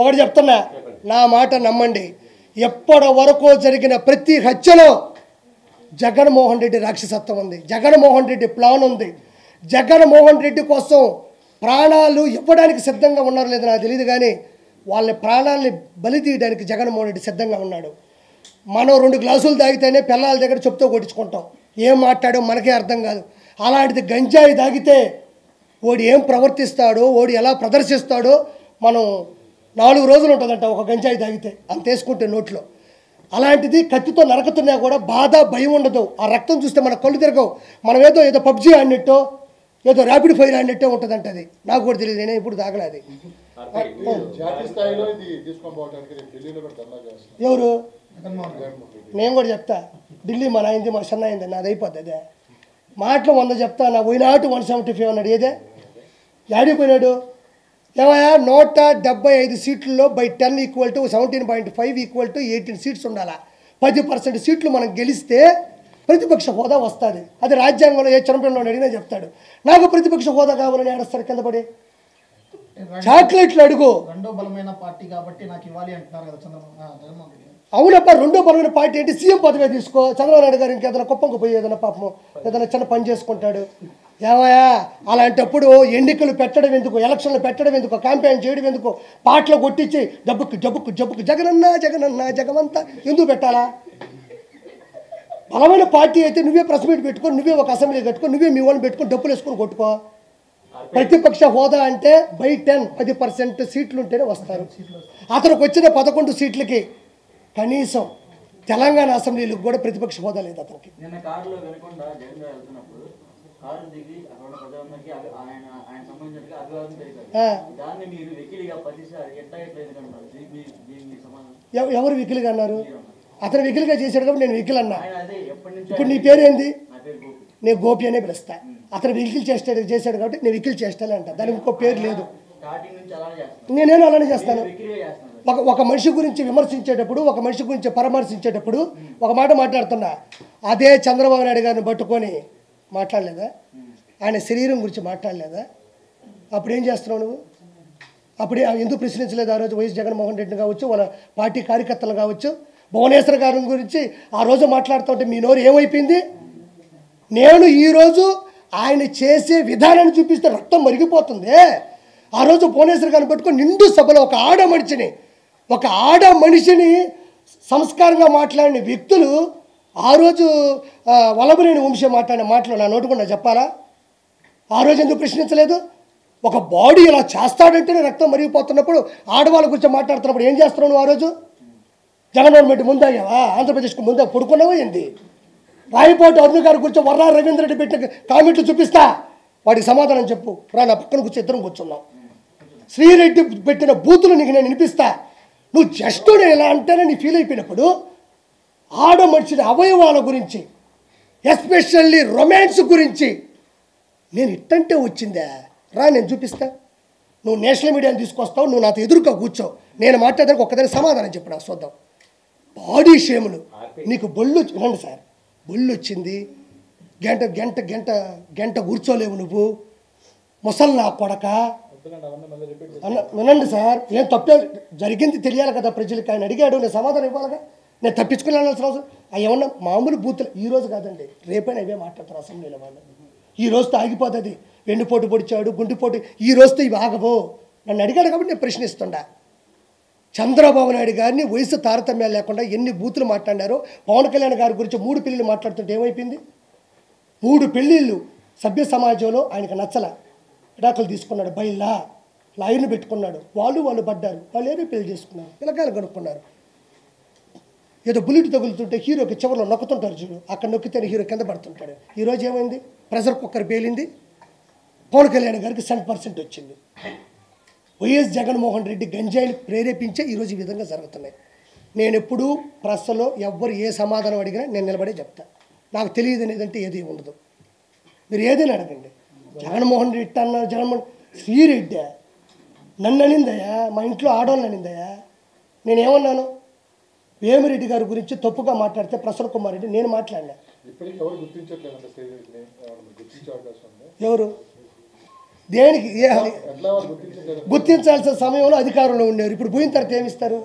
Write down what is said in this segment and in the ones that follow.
ఒకటి చెప్తున్నా, నా మాట నమ్మండి, ఎప్పటి వరకు జరిగిన ప్రతి హత్యలో జగన్మోహన్ రెడ్డి రాక్షసత్వం ఉంది, జగన్మోహన్ రెడ్డి ప్లాన్ ఉంది. జగన్మోహన్ రెడ్డి కోసం ప్రాణాలు ఇవ్వడానికి సిద్ధంగా ఉన్నారు లేదు నాకు తెలియదు, కానీ వాళ్ళ ప్రాణాలని బలి తీయడానికి జగన్మోహన్ రెడ్డి సిద్ధంగా ఉన్నాడు. మనం 2 గ్లాసులు తాగితేనే పిల్లల దగ్గర చెప్తూ కొట్టించుకుంటాం, ఏం మాట్లాడో మనకే అర్థం కాదు. అలాంటిది గంజాయి తాగితే ఓడి ఏం ప్రవర్తిస్తాడో, ఓడి ఎలా ప్రదర్శిస్తాడో మనం 4 రోజులు ఉంటుందంట ఒక గంజాయి తాగితే, అంత వేసుకుంటే నోట్లో. అలాంటిది కత్తితో నరకుతున్నా కూడా బాధ భయం ఉండదు. ఆ రక్తం చూస్తే మన కళ్ళు తిరగవు. మనం ఏదో పబ్జీ ఆడినట్టో ఏదో ర్యాపిడ్ ఫైర్ ఆడినట్టే ఉంటుందంట. అది నాకు కూడా తెలియదు, నేనే ఇప్పుడు తాగలేదు. ఎవరు? నేను కూడా చెప్తా, ఢిల్లీ మన అయింది మన సన్న అయింది, నాది అయిపోద్ది. అదే మాటలు 100 చెప్తా, నా పోయినాటు 175 అన్నాడు. ఏదే యాడికి పోయినాడు? ఏమయ్యా 175 సీట్లలో by 10 equal to 17.5 equal to 18 seats ఉండాలా. 10% సీట్లు మనం గెలిస్తే ప్రతిపక్ష హోదా వస్తుంది. అది రాజ్యాంగంలో ఏ చంపంలో అడిగినా చెప్తాడు. నాకు ప్రతిపక్ష హోదా కావాలని ఏడుస్తాడు కింద పడి. చాక్లెట్లు అడుగు. రెండో బలమైన పార్టీ కాబట్టి నాకు ఇవ్వాలి అంటున్నారు కదా జగన్మోహన్ రెడ్డి. అవునప్ప, రెండో బలమైన పార్టీ అంటే సీఎం పదవి తీసుకో. చంద్రబాబు నాయుడు గారు ఇంకేదైనా కుప్పంకు పోయి ఏదైనా పాపం ఏదైనా చిన్న పని చేసుకుంటాడు. ఏమయ్యా అలాంటప్పుడు ఎన్నికలు పెట్టడం ఎందుకు, ఎలక్షన్లు పెట్టడం ఎందుకు, క్యాంపెయిన్ చేయడం ఎందుకు, పాటలు కొట్టించి జబ్బుకు జబ్బుకు జబ్బుకు జగనన్నా జగనన్నా జగమంతా ఎందుకు పెట్టాలా? బలమైన పార్టీ అయితే నువ్వే ప్రెస్ మీట్ పెట్టుకో, నువ్వే ఒక అసెంబ్లీ కట్టుకో, నువ్వే మీ వాళ్ళని పెట్టుకొని డబ్బులు వేసుకొని కొట్టుకో. ప్రతిపక్ష హోదా అంటే బై 10% సీట్లు ఉంటేనే వస్తారు. అతనికి వచ్చిన 11 సీట్లకి కనీసం తెలంగాణ అసెంబ్లీలకు కూడా ప్రతిపక్ష హోదా లేదు అతనికి. ఎవరు వికిలిగా అన్నారు? అతను వికిలిగా చేశాడు కాబట్టి నేను వికిల్ అన్నా. ఇప్పుడు నీ పేరు ఏంది? నేను గోపి అనే పిలుస్తా. అతను వికిల్ చేశాడు కాబట్టి నేను వికిల్ చేస్తానే అంట, దానికి ఇంకో పేరు లేదు. నేనేమో అలానే చేస్తాను. ఒక మనిషి గురించి విమర్శించేటప్పుడు, ఒక మనిషి గురించి పరామర్శించేటప్పుడు ఒక మాట మాట్లాడుతున్నా. అదే చంద్రబాబు నాయుడు గారిని పట్టుకొని మాట్లాడలేదా? ఆయన శరీరం గురించి మాట్లాడలేదా? అప్పుడు ఏం చేస్తున్నావు నువ్వు? అప్పుడే ఎందుకు ప్రశ్నించలేదు ఆ రోజు వైఎస్ జగన్మోహన్ రెడ్డిని కావచ్చు, వాళ్ళ పార్టీ కార్యకర్తలు కావచ్చు? భువనేశ్వర్ గారి గురించి ఆ రోజు మాట్లాడుతుంటే మీ నోరు ఏమైపోయింది? నేను ఈరోజు ఆయన చేసే విధానాన్ని చూపిస్తే రక్తం మరిగిపోతుంది. ఆ రోజు భువనేశ్వర్ గారిని పట్టుకొని నిండు సభలో ఒక ఆడ మనిషిని సంస్కారంగా మాట్లాడిన వ్యక్తులు ఆ రోజు వల్లభనేని వంశీ మాట్లాడిన మాటలు నా నోటుకుండా చెప్పాలా? ఆ రోజు ఎందుకు ప్రశ్నించలేదు? ఒక బాడీ ఇలా చేస్తాడంటేనే రక్తం మరిగిపోతున్నప్పుడు ఆడవాళ్ళ గురించి మాట్లాడుతున్నప్పుడు ఏం చేస్తున్నావు నువ్వు? ఆ రోజు జగన్మోహన్ రెడ్డి ముందాగావా? ఆంధ్రప్రదేశ్కు ముందా పడుకున్నావా ఏంది? రాయపోటి అరుణ్ గారి గురించి వర్రా రవీంద్ర రెడ్డి పెట్టిన కామెంట్లు చూపిస్తా, వాడికి సమాధానం చెప్పు. రా నా పక్కన కూర్చో, ఇద్దరం కూర్చున్నాం. శ్రీరెడ్డి పెట్టిన బూతులు నీకు నేను వినిపిస్తా. నువ్వు జస్ట్ నేను ఎలా అంటేనే నీ ఫీల్ అయిపోయినప్పుడు ఆడ మనిషిని అవయవాల గురించి, ఎస్పెషల్లీ రొమాన్స్ గురించి నేను ఇట్టంటే వచ్చిందా? రా నేను చూపిస్తా. నువ్వు నేషనల్ మీడియాని తీసుకొస్తావు, నువ్వు నాతో ఎదురుగా కూర్చో, నేను మాట్లాడడానికి ఒక్కదానికి సమాధానం చెప్పు నాకు చూద్దాం. బాడీ షేములు నీకు బొళ్ళు వినండి సార్, బొళ్ళు వచ్చింది, గంట గంట గంట గంట కూర్చోలేవు నువ్వు, ముసలి నా కొడక అన్న. వినండి సార్, ఏం తప్పే జరిగింది తెలియాలి కదా ప్రజలకి. ఆయన అడిగాడు, నేను సమాధానం ఇవ్వాలిగా. నేను తప్పించుకుని వెళ్ళాల్సిన అవసరం ఏమన్నా? మామూలు బూతులు ఈరోజు కాదండి, రేపైనా అవే మాట్లాడతారు అసెంబ్లీలో వాళ్ళు. ఈ రోజుతో ఆగిపోతుంది. వెన్నుపోటు పొడిచాడు, గుండెపోటు, ఈ రోజుతో ఇవి ఆగవు. నన్ను అడిగాడు కాబట్టి నేను ప్రశ్నిస్తుండా. చంద్రబాబు నాయుడు గారిని వయసు తారతమ్యాలు లేకుండా ఎన్ని బూతులు మాట్లాడారో. పవన్ కళ్యాణ్ గారి గురించి 3 పెళ్ళిళ్ళు మాట్లాడుతుంటే ఏమైపోయింది? 3 పెళ్ళిళ్ళు సభ్య సమాజంలో ఆయనకు నచ్చల, విడాకులు తీసుకున్నాడు, బయలా లాయర్ని పెట్టుకున్నాడు. వాళ్ళు పడ్డారు, వాళ్ళు ఏమీ పెళ్లి చేసుకున్నారు, పిల్లకాయలు కనుక్కున్నారు. ఏదో బుల్లెట్ తగులుతుంటే హీరోకి చివరిలో నొక్కుతుంటారు చూడు, అక్కడ నొక్కితేనే హీరో కింద పడుతుంటాడు. ఈరోజు ఏమైంది? ప్రెషర్ కుక్కర్ పేలింది. పవన్ కళ్యాణ్ గారికి 100% వచ్చింది. వైఎస్ జగన్మోహన్ రెడ్డి గంజాయిని ప్రేరేపించే ఈరోజు ఈ విధంగా జరుగుతున్నాయి. నేను ఎప్పుడూ ప్రెస్లో ఎవ్వరు ఏ సమాధానం అడిగినా నేను నిలబడే చెప్తా. నాకు తెలియదు అనేదంటే ఏది ఉండదు. మీరు ఏదైనా అడగండి. జగన్మోహన్ రెడ్డి అన్నారు, జగన్మోహన్ శ్రీరెడ్డి నన్ను అనిందయ్యా, మా ఇంట్లో ఆడవాళ్ళని అనిందయ్యా. నేనేమన్నాను? వేమిరెడ్డి గారి గురించి తప్పుగా మాట్లాడితే ప్రసన్న కుమార్ రెడ్డి నేను మాట్లాడినా. ఎవరు దేనికి ఎట్లా వాళ్ళు గుర్తించారు? గుర్తించాల్సిన సమయంలో అధికారంలో ఉన్నారు. ఇప్పుడు పోయిన తర్వాత ఏమిస్తారు?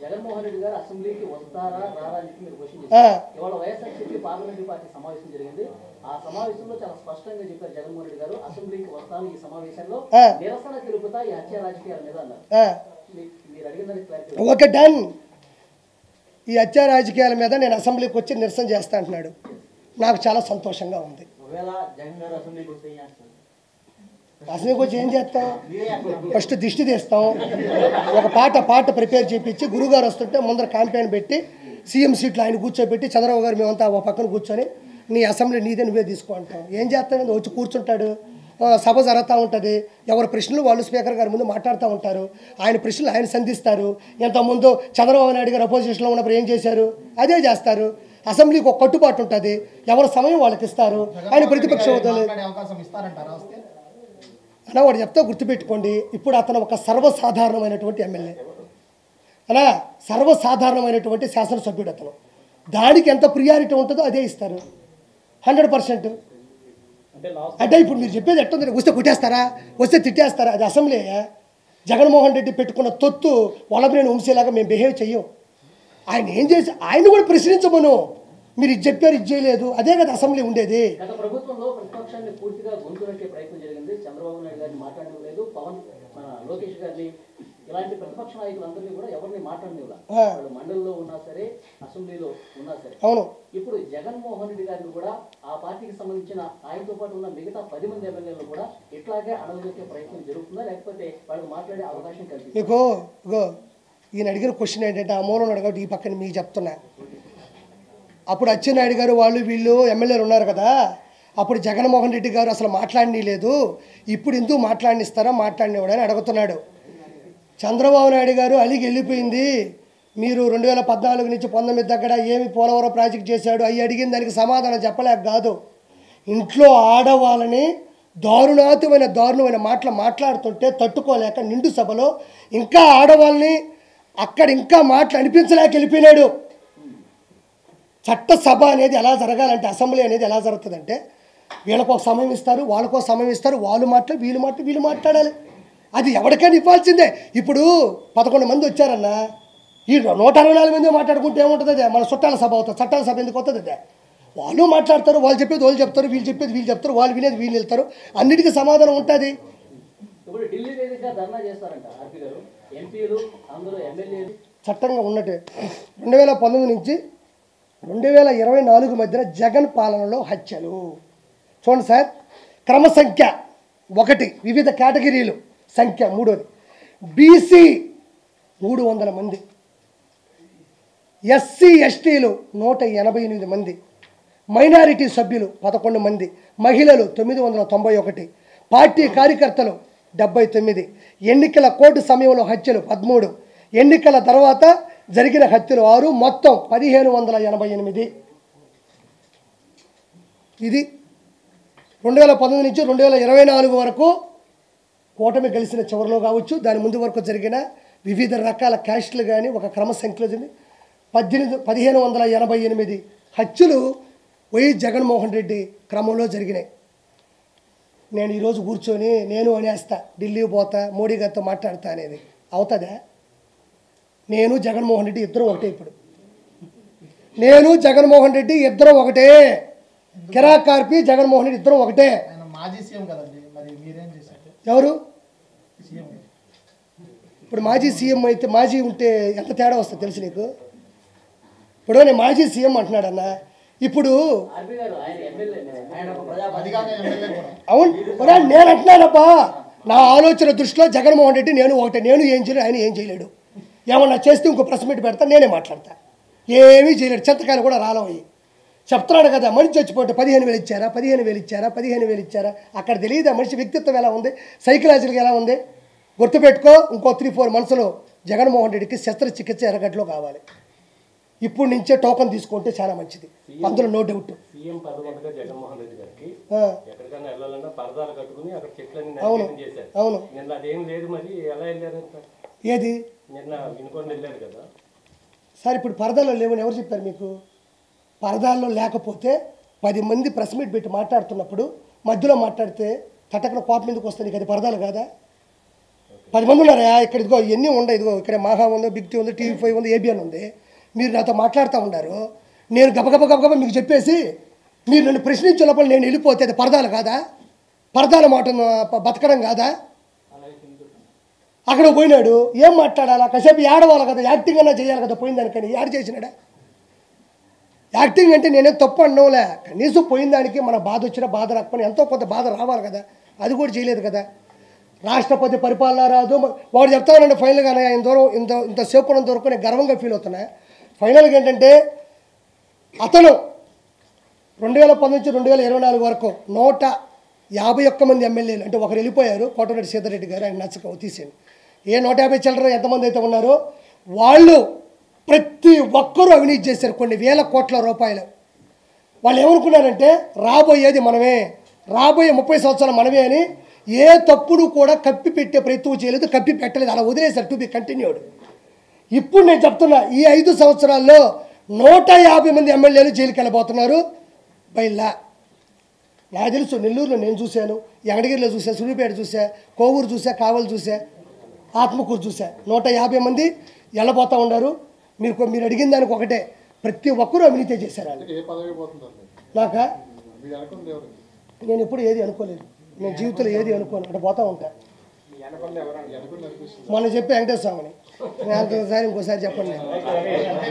జగన్మోహన్ రెడ్డి గారు అసెంబ్లీకి వస్తారా రారా అని మీరు క్వశ్చన్ చేశారు. ఇవాళ వైఎస్ఆర్సీపీ పార్లమెంటరీ పార్టీ సమావేశం జరిగింది. ఆ సమావేశంలో చాలా స్పష్టంగా చెప్పారు జగన్మోహన్ రెడ్డి గారు, అసెంబ్లీకి వస్తాను, ఈ సమావేశంలో నిరసన తెలుపుతా ఈ హత్య రాజకీయాల మీద అన్నారు. మీరు అడిగిన దానికి క్లారిటీ. Okay, done. ఈ హత్య రాజకీయాల మీద నేను అసెంబ్లీకి వచ్చి నిరసన చేస్తా అంటున్నాడు. నాకు చాలా సంతోషంగా ఉంది. ఒకవేళ జగన్ గారు అసెంబ్లీకి వస్తే ఏం చేస్తారు? అసెంబ్లీకి వచ్చి ఏం చేస్తాం? ఫస్ట్ దిష్టి తీస్తాం. ఒక పాట ప్రిపేర్ చేయించి గురుగారు వస్తుంటే ముందర క్యాంపెయిన్ పెట్టి సీఎం సీట్లు ఆయన కూర్చోబెట్టి చంద్రబాబు గారు మేమంతా ఒక పక్కన కూర్చొని నీ అసెంబ్లీ నీదే నువ్వే తీసుకో అంటాం. ఏం చేస్తాం? వచ్చి కూర్చుంటాడు, సభ జరుగుతూ ఉంటుంది. ఎవరి ప్రశ్నలు వాళ్ళు స్పీకర్ గారి ముందు మాట్లాడుతూ ఉంటారు. ఆయన ప్రశ్నలు ఆయన సంధిస్తారు. ఇంతకుముందు చంద్రబాబు నాయుడు గారు అపోజిషన్లో ఉన్నప్పుడు ఏం చేశారు? అదే చేస్తారు. అసెంబ్లీకి ఒక కట్టుబాటు ఉంటుంది. ఎవరి సమయం వాళ్ళకి ఇస్తారు. ఆయన ప్రతిపక్ష హోదాలు అవకాశం ఇస్తారంటారా వస్తే? అలా వాడు చెప్తా గుర్తుపెట్టుకోండి. ఇప్పుడు అతను ఒక సర్వసాధారణమైనటువంటి ఎమ్మెల్యే అలా సర్వసాధారణమైనటువంటి శాసనసభ్యుడు. అతను దానికి ఎంత ప్రియారిటీ ఉంటుందో అదే ఇస్తారు 100%. అంటే ఇప్పుడు మీరు చెప్పేది ఎట్టుంది? వస్తే కొట్టేస్తారా, వస్తే తిట్టేస్తారా? అది అసెంబ్లీ. జగన్మోహన్ రెడ్డి పెట్టుకున్న తొత్తు వల్లభనేని వంశీలాగా మేము బిహేవ్ చెయ్యం. ఆయన ఏం చేసి ఆయన కూడా ప్రశ్నించమను. మీరు ఇది చెప్పారు, ఇది చేయలేదు, అదే కదా అసెంబ్లీ ఉండేది. గత ప్రభుత్వంలో ప్రతిపక్షాన్ని పూర్తిగా గొంతునట్టే ప్రయత్నం జరిగింది. చంద్రబాబు నాయుడు గారిని మాట్లాడలేదు, పవన్ లోకేష్ గారిని, ఇలాంటి ప్రతిపక్ష నాయకులందరినీ కూడా ఎవరిని మాట్లాడనివ్వాలి. వాళ్ళు మండలిలో ఉన్నా సరే, అసెంబ్లీలో ఉన్నా సరే. అవును. ఇప్పుడు జగన్మోహన్ రెడ్డి గారిని కూడా ఆ పార్టీకి సంబంధించిన ఆయనతో పాటు ఉన్న మిగతా 10 మంది ఎమ్మెల్యేలు కూడా ఇట్లాగే అడగదొక్కే ప్రయత్నం జరుగుతుందా, లేకపోతే వాళ్ళకి మాట్లాడే అవకాశం కల్పిస్తుంది? మీకు ఈయన అడిగిన క్వశ్చన్ ఏంటంటే ఆ మూలం అడగబట్టి ఈ పక్కన మీకు చెప్తున్నా. అప్పుడు అచ్చెన్నాయుడు గారు వాళ్ళు వీళ్ళు ఎమ్మెల్యేలు ఉన్నారు కదా, అప్పుడు జగన్మోహన్ రెడ్డి గారు అసలు మాట్లాడనీ లేదు, ఇప్పుడు ఎందుకు మాట్లాడినిస్తారా మాట్లాడినవాడని అడుగుతున్నాడు. చంద్రబాబు నాయుడు గారు అలిగి వెళ్ళిపోయింది. మీరు 2014 నుంచి 19 దగ్గర ఏమి పోలవరం ప్రాజెక్ట్ చేశాడు అవి అడిగిన దానికి సమాధానం చెప్పలేక కాదు. ఇంట్లో ఆడవాళ్ళని దారుణమైన మాట్లాడుతుంటే తట్టుకోలేక నిండు సభలో ఇంకా ఆడవాళ్ళని అక్కడ ఇంకా మాటలు అనిపించలేక వెళ్ళిపోయినాడు. చట్టసభ అనేది ఎలా జరగాలంటే, అసెంబ్లీ అనేది ఎలా జరుగుతుందంటే వీళ్ళకో సమయం ఇస్తారు, వాళ్ళకో సమయం ఇస్తారు, వీళ్ళు మాట్లాడాలి. అది ఎవరికైనా ఇవ్వాల్సిందే. ఇప్పుడు 11 మంది వచ్చారన్నా, ఈ 164 మంది మాట్లాడుకుంటే ఏముంటుంది? అదే మన చుట్టాల సభ అవుతుంది. చట్టాల సభ ఎందుకు అవుతుంది? అదే వాళ్ళు మాట్లాడతారు, వాళ్ళు చెప్పేది వాళ్ళు చెప్తారు, వీళ్ళు చెప్పేది వీళ్ళు చెప్తారు, వాళ్ళు వినేది వీళ్ళు వెళ్తారు. అన్నిటికీ సమాధానం ఉంటుంది. ఇప్పుడు ఢిల్లీ వేదికగా ధర్నా చేస్తారంట ఆర్పీ గారు, ఎంపీలు అందరూ ఎమ్మెల్యేలు. చట్టంగా ఉన్నట్టే 2019 నుంచి 2024 మధ్యన జగన్ పాలనలో హత్యలు చూడండి సార్. క్రమ సంఖ్య 1, వివిధ కేటగిరీలు సంఖ్య 3, బీసీ 300 మంది, ఎస్సీ ఎస్టీలు 188 మంది, మైనారిటీ సభ్యులు 11 మంది, మహిళలు 991, పార్టీ కార్యకర్తలు 79, ఎన్నికల కోడ్ సమయంలో హత్యలు 13, ఎన్నికల తర్వాత జరిగిన హత్యలు 6, మొత్తం 1588. ఇది 2019 నుంచి 2024 వరకు కూటమి గెలిచిన చివరిలో కావచ్చు, దాని ముందు వరకు జరిగిన వివిధ రకాల క్యాస్టులు కానీ ఒక క్రమ సంఖ్యలో 1588 హత్యలు వైఎస్ జగన్మోహన్ రెడ్డి క్రమంలో జరిగినాయి. నేను ఈరోజు కూర్చొని నేను అనేస్తా, ఢిల్లీ పోతా, మోడీ గారితో మాట్లాడతా అనేది అవుతుందా? నేను జగన్మోహన్ రెడ్డి ఇద్దరు ఒకటే. ఇప్పుడు నేను జగన్మోహన్ రెడ్డి ఇద్దరు ఒకటే. కిరాక్ కార్పి జగన్మోహన్ రెడ్డి ఇద్దరు ఒకటే. ఆయన మాజీ సీఎం కదండి, మరి మీరేం చేశారు? ఎవరు సీఎం? ఇప్పుడు మాజీ సీఎం అయితే మాజీ ఉంటే ఎంత తేడా వస్తుంది తెలుసు నీకు? ఇప్పుడు నేను మాజీ సీఎం అంటున్నాడన్న. ఇప్పుడు అవును నేను అంటున్నానప్పా, నా ఆలోచన దృష్టిలో జగన్మోహన్ రెడ్డి నేను ఒకటే. నేను ఏం చేయలేడు, ఆయన ఏం చేయలేడు. ఏమన్నా చేస్తే ఇంకో ప్రెస్ మీట్ పెడతా, నేనే మాట్లాడతా. ఏమీ చేయలేడు. చెత్తకాయలు కూడా రాలవయ్యి చెప్తున్నాడు కదా. మనిషి చచ్చిపోతే 15,000 ఇచ్చారా, 15,000 ఇచ్చారా, 15,000 ఇచ్చారా? అక్కడ తెలియదా మనిషి వ్యక్తిత్వం ఎలా ఉంది, సైకలాజికల్గా ఎలా ఉంది? గుర్తుపెట్టుకో, ఇంకో 3-4 మంత్స్లో జగన్మోహన్ రెడ్డికి శస్త్రచికిత్స ఎర్రగడ్డలో కావాలి. ఇప్పుడు నుంచే టోకన్ తీసుకుంటే చాలా మంచిది, అందులో నో డౌట్. సీఎం పదకొండుగా జగన్మోహన్ రెడ్డి గారికి ఎక్కడికైనా వెళ్ళాలన్నా పరదాలు కట్టుకుని అక్కడ చెట్లన్నీ నాశనం చేశారు. అవును, నిన్న అదేం లేదు. మరి ఎలా వెళ్ళారు? ఏది నిన్న వినుకొని వెళ్ళారు కదా సార్. ఇప్పుడు పరదాల్లో లేవని ఎవరు చెప్పారు మీకు? పరదాల్లో లేకపోతే 10 మంది ప్రెస్ మీట్ పెట్టి మాట్లాడుతున్నప్పుడు మధ్యలో మాట్లాడితే తట్టక్కడ కోపం ఎందుకు వస్తుంది? నీకు అది పరదాలు కాదా? 10 మంది ఉన్నారా ఇక్కడ? ఇదిగో ఇవన్నీ ఉండవు. ఇదిగో ఇక్కడ మహా ఉంది, బిగ్ టీ ఉంది, TV5 ఉంది, ABN ఉంది. మీరు నాతో మాట్లాడుతూ ఉన్నారు. నేను గబగబ మీకు చెప్పేసి మీరు నన్ను ప్రశ్నించే లోపల నేను వెళ్ళిపోతే అది పరదాలు కాదా? పరదాల మాట బతకడం కాదా? అక్కడ పోయినాడు, ఏం మాట్లాడాలా? కాసేపు ఏడవాలి కదా, యాక్టింగ్ అన్నా చేయాలి కదా. పోయిన దానికని యాడ్ చేసినాడా? యాక్టింగ్ అంటే నేనే తప్పు అనడంలే, కనీసం పోయిన దానికి మన బాధ వచ్చినా బాధ రాకపోయినా ఎంతో కొంత బాధ రావాలి కదా. అది కూడా చేయలేదు కదా. రాష్ట్రపతి పరిపాలన రాదు వాడు చెప్తానండి. ఫైనల్గా ఆయన దూరం ఇంతసేపు ఉన్నంత వరకు నేను గర్వంగా ఫీల్ అవుతున్నా. ఫైనల్గా ఏంటంటే అతను 2019 నుంచి 2024 వరకు 151 మంది ఎమ్మెల్యేలు, అంటే ఒకరు వెళ్ళిపోయారు, కోటరెడ్డి సీతారెడ్డి గారు, ఆయన నచ్చక తీసేయండి. 150 చిల్లర ఎంతమంది అయితే ఉన్నారో వాళ్ళు ప్రతి ఒక్కరూ అవినీతి చేశారు కొన్ని వేల కోట్ల రూపాయలు. వాళ్ళు ఏమనుకున్నారంటే రాబోయేది మనమే, రాబోయే 30 సంవత్సరాలు మనమే అని ఏ తప్పుడు కూడా కప్పి పెట్టే ప్రయత్నం చేయలేదు, కప్పి పెట్టలేదు, అలా వదిలేశారు. To be continued. ఇప్పుడు నేను చెప్తున్నా, ఈ 5 సంవత్సరాల్లో 150 మంది ఎమ్మెల్యేలు జైలుకి వెళ్ళబోతున్నారు. బయలా నాకు తెలుసు, నెల్లూరులో నేను చూశాను, యంగడగిరిలో చూసా, సూర్యాపేట చూసా, కోవూరు చూసా, కావలి చూసా, ఆత్మకూరు చూసా. 150 మంది వెళ్ళబోతూ ఉన్నారు. మీరు అడిగిన దానికి ఒకటే, ప్రతి ఒక్కరూ అవినీతి చేశారు. నాకా నేను ఎప్పుడు ఏది అనుకోలేదు, నేను జీవితంలో ఏది అనుకోను, అంటే పోతూ ఉంటాను. మొన్న చెప్పి వెంకటేశ్వర స్వామిని, నేను అంతసారి ఇంకోసారి చెప్పండి.